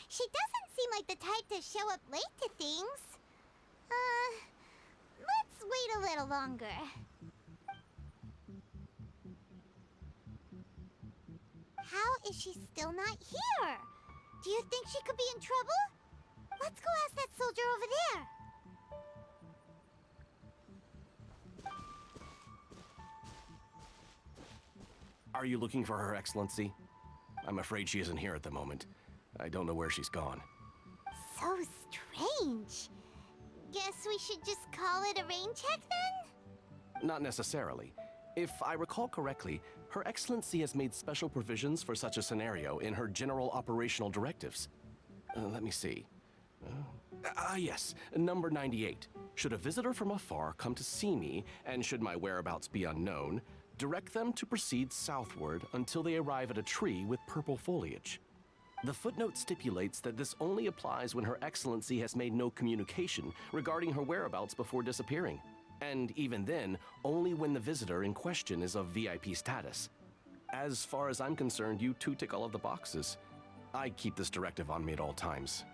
She doesn't seem like the type to show up late to things. Let's wait a little longer. How is she still not here? Do you think she could be in trouble? Let's go ask that soldier over there. Are you looking for Her Excellency? I'm afraid she isn't here at the moment. I don't know where she's gone. So strange. Guess we should just call it a rain check then? Not necessarily. If I recall correctly, Her Excellency has made special provisions for such a scenario in her general operational directives. Let me see. Yes, number 98. Should a visitor from afar come to see me, and should my whereabouts be unknown, direct them to proceed southward until they arrive at a tree with purple foliage. The footnote stipulates that this only applies when Her Excellency has made no communication regarding her whereabouts before disappearing, and even then, only when the visitor in question is of VIP status. As far as I'm concerned, you two tick all of the boxes. I keep this directive on me at all times.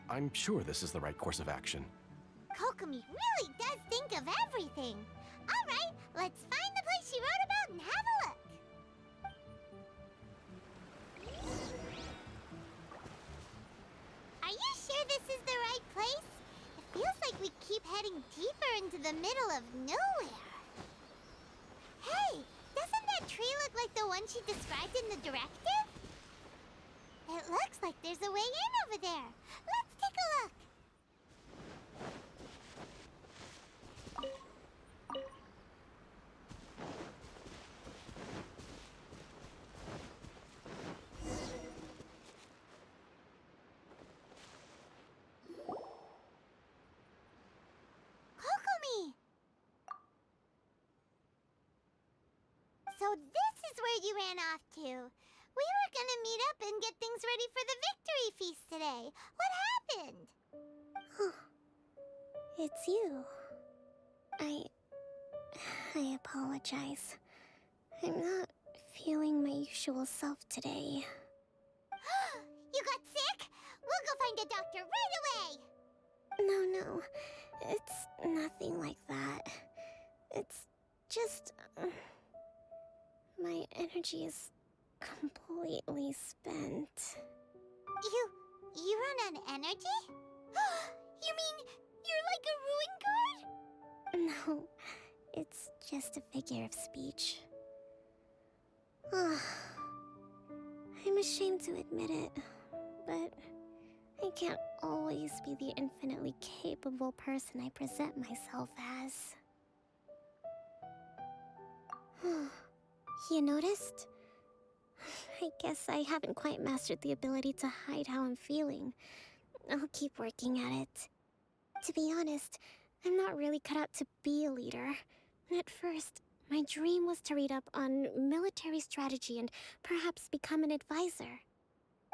I'm sure this is the right course of action. Kokomi really does think of everything. All right, let's find the place she wrote about and have a look. Are you sure this is the right place? It feels like we keep heading deeper into the middle of nowhere. Hey, doesn't that tree look like the one she described in the directive? It looks like there's a way in over there. Let's take a look. Kokomi! So this is where you ran off to. We were gonna meet up and get things ready for the victory feast today. What happened? It's you. I apologize. I'm not feeling my usual self today. You got sick? We'll go find a doctor right away! No, it's nothing like that. It's just... my energy is completely spent. You run on energy? You mean you're like a ruin guard? No, it's just a figure of speech. I'm ashamed to admit it, but I can't always be the infinitely capable person I present myself as. You noticed? I guess I haven't quite mastered the ability to hide how I'm feeling. I'll keep working at it. To be honest, I'm not really cut out to be a leader. At first, my dream was to read up on military strategy and perhaps become an advisor.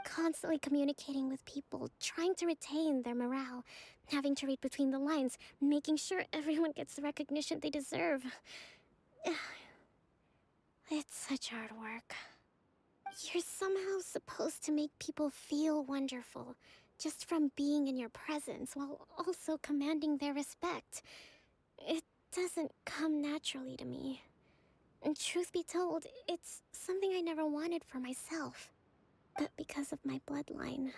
Constantly communicating with people, trying to retain their morale, having to read between the lines, making sure everyone gets the recognition they deserve. It's such hard work. You're somehow supposed to make people feel wonderful, just from being in your presence, while also commanding their respect. It doesn't come naturally to me. And truth be told, it's something I never wanted for myself. But because of my bloodline,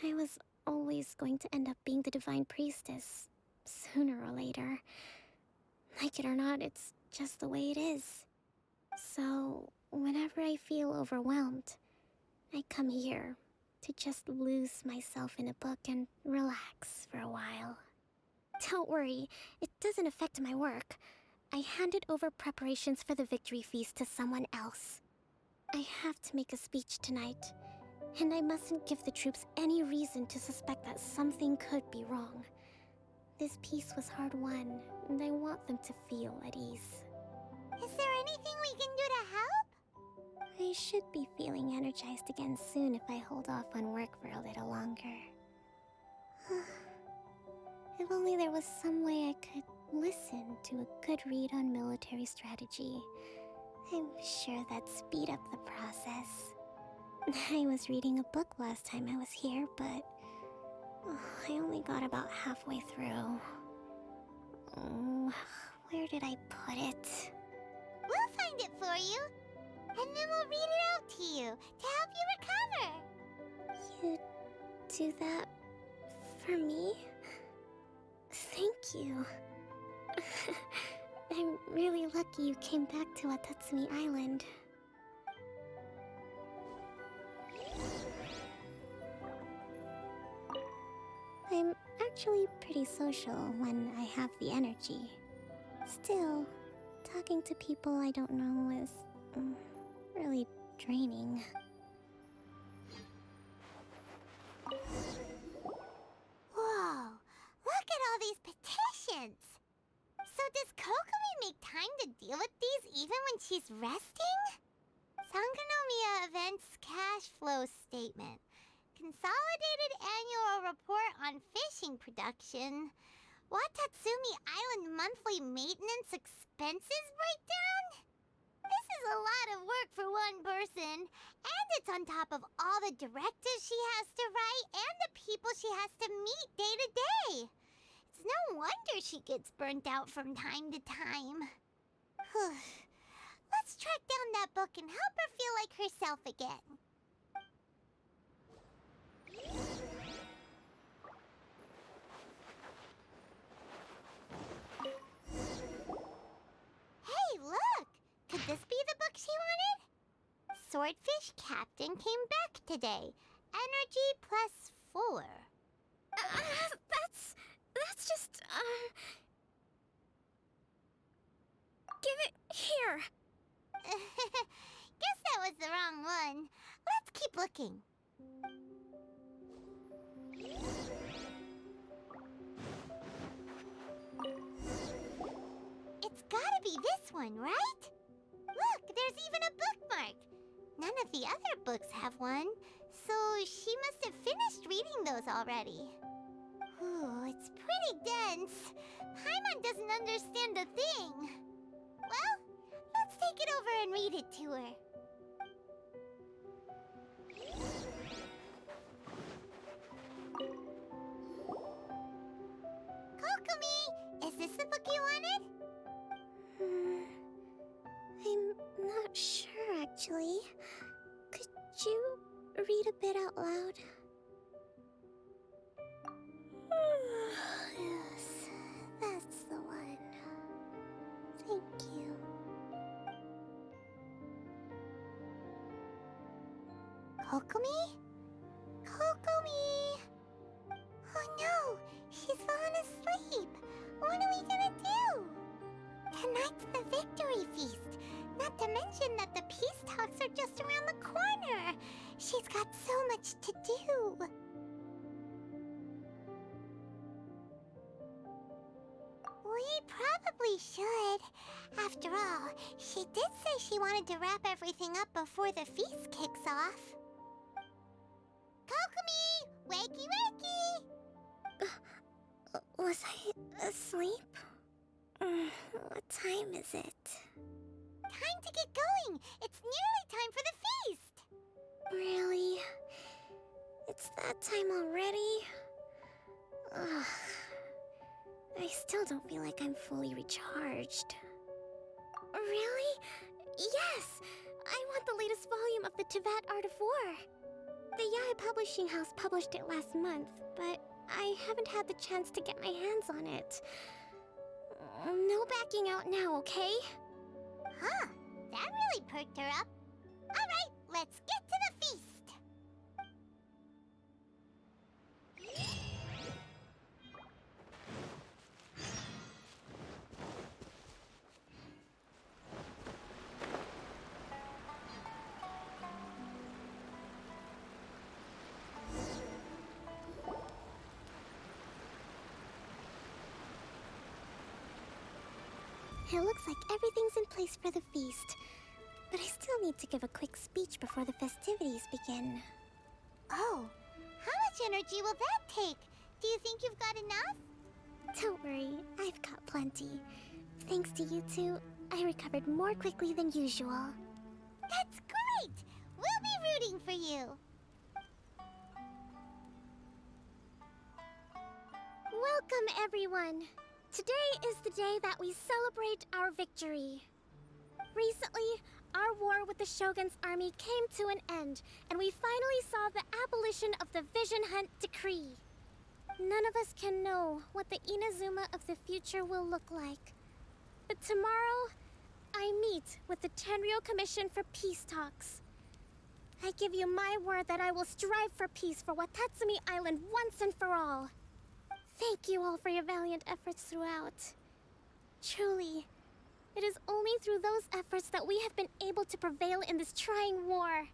I was always going to end up being the divine priestess, sooner or later. Like it or not, it's just the way it is. So, whenever I feel overwhelmed, I come here to just lose myself in a book and relax for a while. Don't worry, it doesn't affect my work. I handed over preparations for the victory feast to someone else. I have to make a speech tonight, and I mustn't give the troops any reason to suspect that something could be wrong. This peace was hard won, and I want them to feel at ease. Is there anything we can do to help? I should be feeling energized again soon if I hold off on work for a little longer. If only there was some way I could listen to a good read on military strategy. I'm sure that'd speed up the process. I was reading a book last time I was here, but I only got about halfway through. Where did I put it? We'll find it for you, and then we'll read it out to you to help you recover. You do that for me? Thank you. I'm really lucky you came back to Watatsumi Island. I'm actually pretty social when I have the energy. Still, talking to people I don't know is really draining. Whoa, look at all these petitions! So does Kokomi make time to deal with these even when she's resting? Sangonomiya Events Cash Flow Statement. Consolidated Annual Report on Fishing Production. Watatsumi Island Monthly Maintenance Expenses Breakdown? This is a lot of work for one person, and it's on top of all the directives she has to write and the people she has to meet day to day. It's no wonder she gets burnt out from time to time. Let's track down that book and help her feel like herself again. Hey, look! Could this be the book she wanted? Swordfish Captain came back today. Energy +4. That's just, give it here. Guess that was the wrong one. Let's keep looking. It's gotta be this one, right? Look, there's even a bookmark. None of the other books have one, so she must have finished reading those already. Ooh, it's pretty dense. Paimon doesn't understand a thing. Well, let's take it over and read it to her. Kokomi, is this the book you wanted? I'm not sure, actually. Could you read a bit out loud? Yes, that's the one. Thank you. Kokomi? Kokomi! Oh no! She's fallen asleep! What are we gonna do? Tonight's the victory feast! Not to mention that the peace talks are just around the corner! She's got so much to do! We probably should. After all, she did say she wanted to wrap everything up before the feast kicks off. Kokomi! Wakey wakey! Was I asleep? What time is it? Time to get going! It's nearly time for the feast! Really? It's that time already? Ugh. I still don't feel like I'm fully recharged. Really? Yes! I want the latest volume of the Tevat Art of War. The Yae Publishing House published it last month, but I haven't had the chance to get my hands on it. No backing out now, okay? Huh, that really perked her up. Alright, let's get to the feast! It looks like everything's in place for the feast. But I still need to give a quick speech before the festivities begin. Oh, how much energy will that take? Do you think you've got enough? Don't worry, I've got plenty. Thanks to you two, I recovered more quickly than usual. That's great! We'll be rooting for you. Welcome, everyone. Today is the day that we celebrate our victory. Recently, our war with the Shogun's army came to an end, and we finally saw the abolition of the Vision Hunt Decree. None of us can know what the Inazuma of the future will look like. But tomorrow, I meet with the Tenryou Commission for peace talks. I give you my word that I will strive for peace for Watatsumi Island once and for all. Thank you all for your valiant efforts throughout. Truly, it is only through those efforts that we have been able to prevail in this trying war.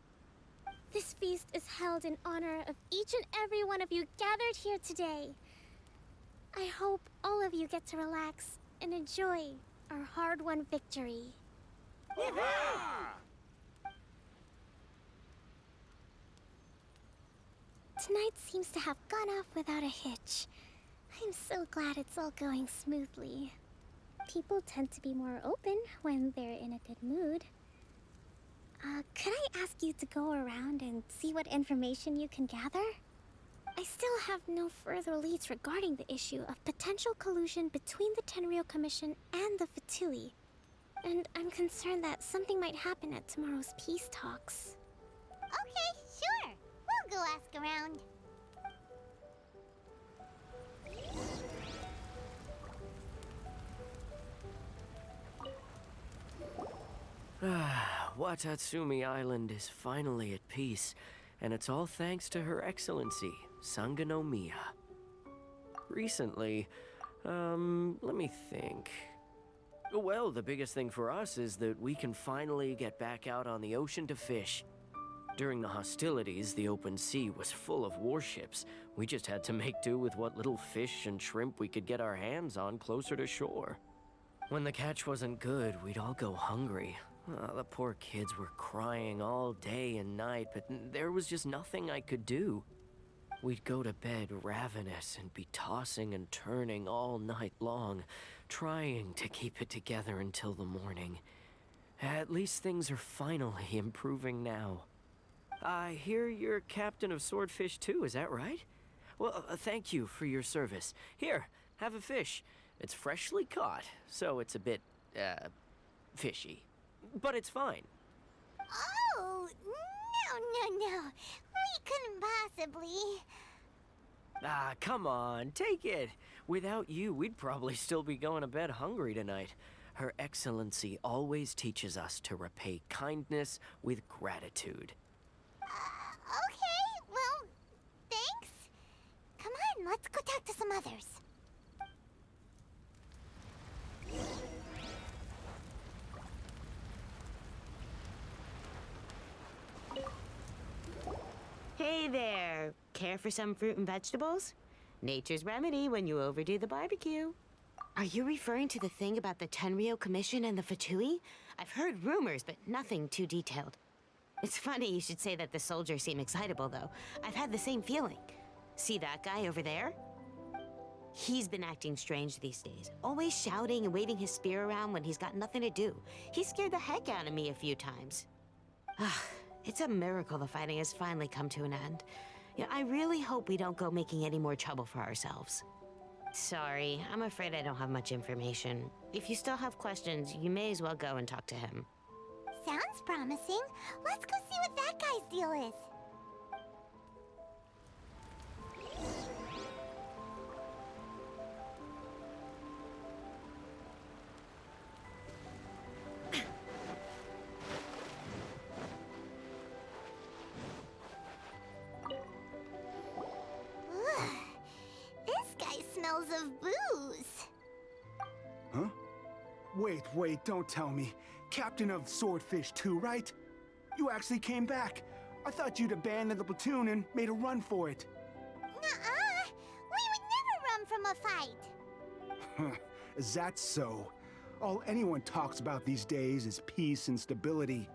This feast is held in honor of each and every one of you gathered here today. I hope all of you get to relax and enjoy our hard-won victory. Tonight seems to have gone off without a hitch. I'm so glad it's all going smoothly. People tend to be more open when they're in a good mood. Could I ask you to go around and see what information you can gather? I still have no further leads regarding the issue of potential collusion between the Tenryou Commission and the Fatui. And I'm concerned that something might happen at tomorrow's peace talks. Okay, sure. We'll go ask around. Watatsumi Island is finally at peace, and it's all thanks to Her Excellency, Sangonomiya. Recently, let me think. Well, the biggest thing for us is that we can finally get back out on the ocean to fish. During the hostilities, the open sea was full of warships. We just had to make do with what little fish and shrimp we could get our hands on closer to shore. When the catch wasn't good, we'd all go hungry. The poor kids were crying all day and night, but there was just nothing I could do. We'd go to bed ravenous and be tossing and turning all night long, trying to keep it together until the morning. At least things are finally improving now. I hear you're captain of Swordfish too, is that right? Well, thank you for your service. Here, have a fish. It's freshly caught, so it's a bit, fishy. But it's fine. Oh, no. We couldn't possibly. Come on, take it. Without you, we'd probably still be going to bed hungry tonight. Her Excellency always teaches us to repay kindness with gratitude. Okay, well, thanks. Come on, let's go talk to some others. Hey there! Care for some fruit and vegetables? Nature's remedy when you overdo the barbecue. Are you referring to the thing about the Tenryou Commission and the Fatui? I've heard rumors, but nothing too detailed. It's funny you should say that the soldiers seem excitable, though. I've had the same feeling. See that guy over there? He's been acting strange these days, always shouting and waving his spear around when he's got nothing to do. He scared the heck out of me a few times. It's a miracle the fighting has finally come to an end. Yeah, I really hope we don't go making any more trouble for ourselves. Sorry, I'm afraid I don't have much information. If you still have questions, you may as well go and talk to him. Sounds promising. Let's go see what that guy's deal is. This guy smells of booze. Huh? Wait, don't tell me. Captain of Swordfish too, right? You actually came back. I thought you'd abandoned the platoon and made a run for it. Nuh-uh. We would never run from a fight. Is that so? All anyone talks about these days is peace and stability.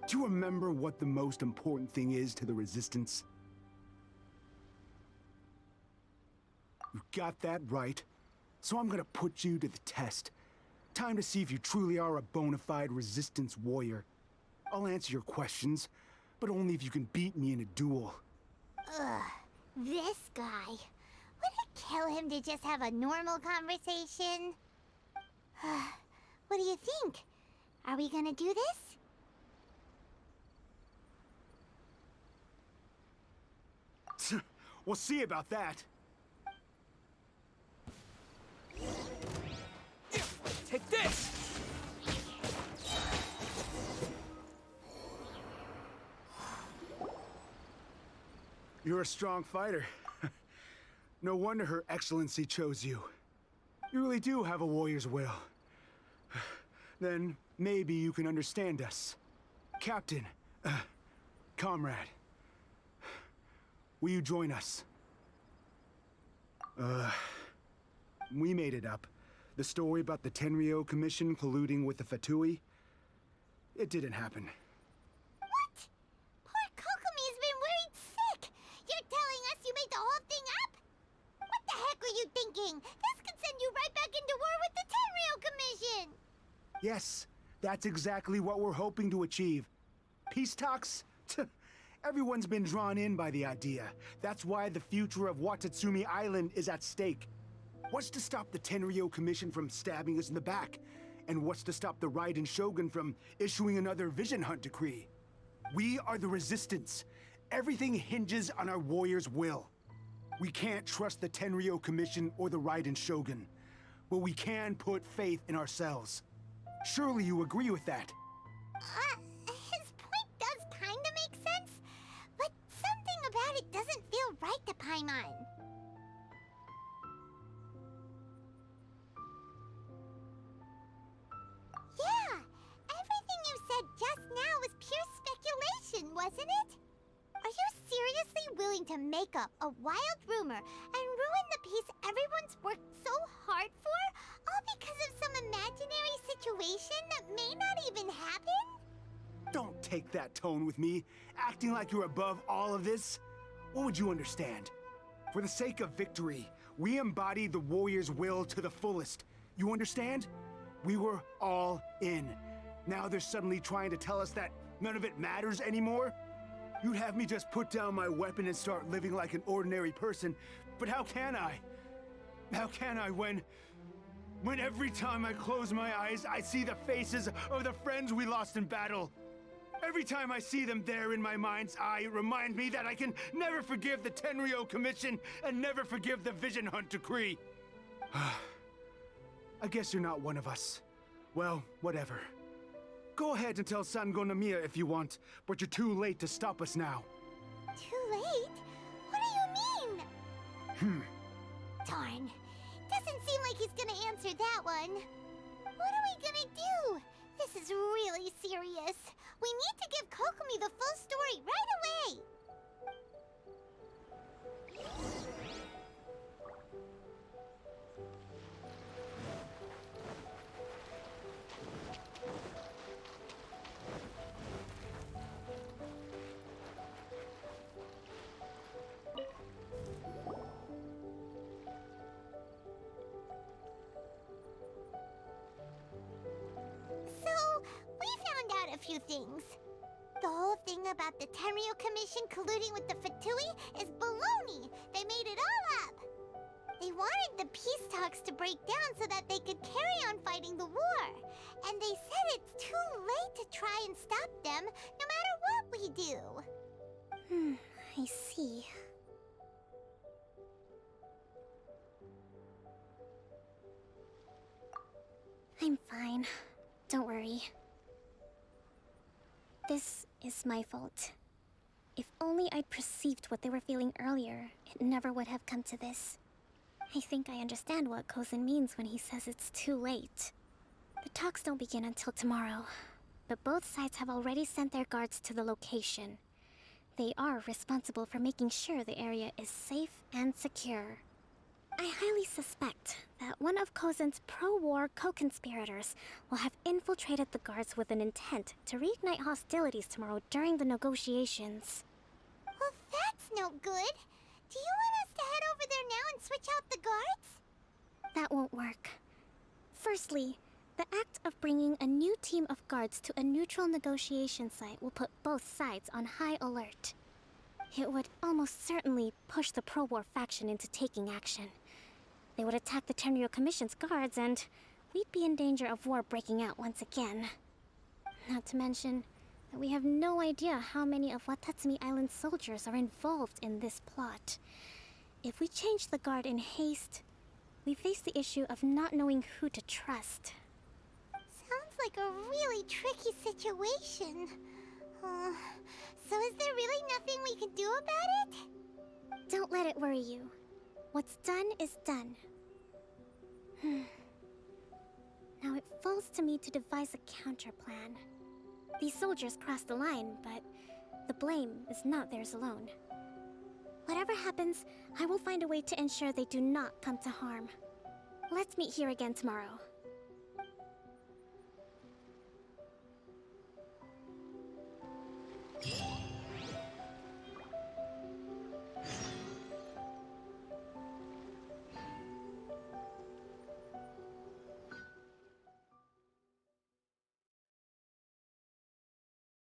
Do you remember what the most important thing is to the Resistance? You got that right. So I'm gonna put you to the test. Time to see if you truly are a bona fide Resistance warrior. I'll answer your questions, but only if you can beat me in a duel. Ugh, this guy. Would it kill him to just have a normal conversation? What do you think? Are we gonna do this? We'll see about that. Take this! You're a strong fighter. No wonder Her Excellency chose you. You really do have a warrior's will. Then maybe you can understand us. Captain, comrade, will you join us? We made it up. The story about the Tenryou Commission colluding with the Fatui, it didn't happen. What? Poor Kokomi's been worried sick. You're telling us you made the whole thing up? What the heck were you thinking? This could send you right back into war with the Tenryou Commission. Yes, that's exactly what we're hoping to achieve. Peace talks? Everyone's been drawn in by the idea. That's why the future of Watatsumi Island is at stake. What's to stop the Tenryou Commission from stabbing us in the back? And what's to stop the Raiden Shogun from issuing another Vision Hunt decree? We are the Resistance. Everything hinges on our warrior's will. We can't trust the Tenryou Commission or the Raiden Shogun, but we can put faith in ourselves. Surely you agree with that? His point does kinda make sense, but something about it doesn't feel right to Paimon. Yeah, everything you said just now was pure speculation, wasn't it? Are you seriously willing to make up a wild rumor and ruin the peace everyone's worked so hard for, all because of some imaginary situation that may not even happen? Don't take that tone with me, acting like you're above all of this. What would you understand? For the sake of victory, we embody the warrior's will to the fullest. You understand? We were all in. Now they're suddenly trying to tell us that none of it matters anymore? You'd have me just put down my weapon and start living like an ordinary person, but how can I? How can I when every time I close my eyes, I see the faces of the friends we lost in battle? Every time I see them there in my mind's eye, it reminds me that I can never forgive the Tenryou Commission and never forgive the Vision Hunt decree. I guess you're not one of us. Well, whatever. Go ahead and tell Sangonomiya if you want, but you're too late to stop us now. Too late? What do you mean? Darn. Doesn't seem like he's gonna answer that one. What are we gonna do? This is really serious. We need to give Kokomi the full story right away. A few things. The whole thing about the Tenryou Commission colluding with the Fatui is baloney. They made it all up. They wanted the peace talks to break down so that they could carry on fighting the war. And they said it's too late to try and stop them, no matter what we do. I see. I'm fine. Don't worry. This is my fault. If only I'd perceived what they were feeling earlier, it never would have come to this. I think I understand what Kozin means when he says it's too late. The talks don't begin until tomorrow, but both sides have already sent their guards to the location. They are responsible for making sure the area is safe and secure. I highly suspect that one of Kozin's pro-war co-conspirators will have infiltrated the guards with an intent to reignite hostilities tomorrow during the negotiations. Well, that's no good. Do you want us to head over there now and switch out the guards? That won't work. Firstly, The act of bringing a new team of guards to a neutral negotiation site will put both sides on high alert. It would almost certainly push the pro-war faction into taking action. They would attack the Tenryou Commission's guards, and we'd be in danger of war breaking out once again. Not to mention that we have no idea how many of Watatsumi Island's soldiers are involved in this plot. If we change the guard in haste, we face the issue of not knowing who to trust. Sounds like a really tricky situation. So is there really nothing we can do about it? Don't let it worry you. What's done is done. Now it falls to me to devise a counter plan. These soldiers crossed the line, but the blame is not theirs alone. Whatever happens, I will find a way to ensure they do not come to harm. Let's meet here again tomorrow. Yeah.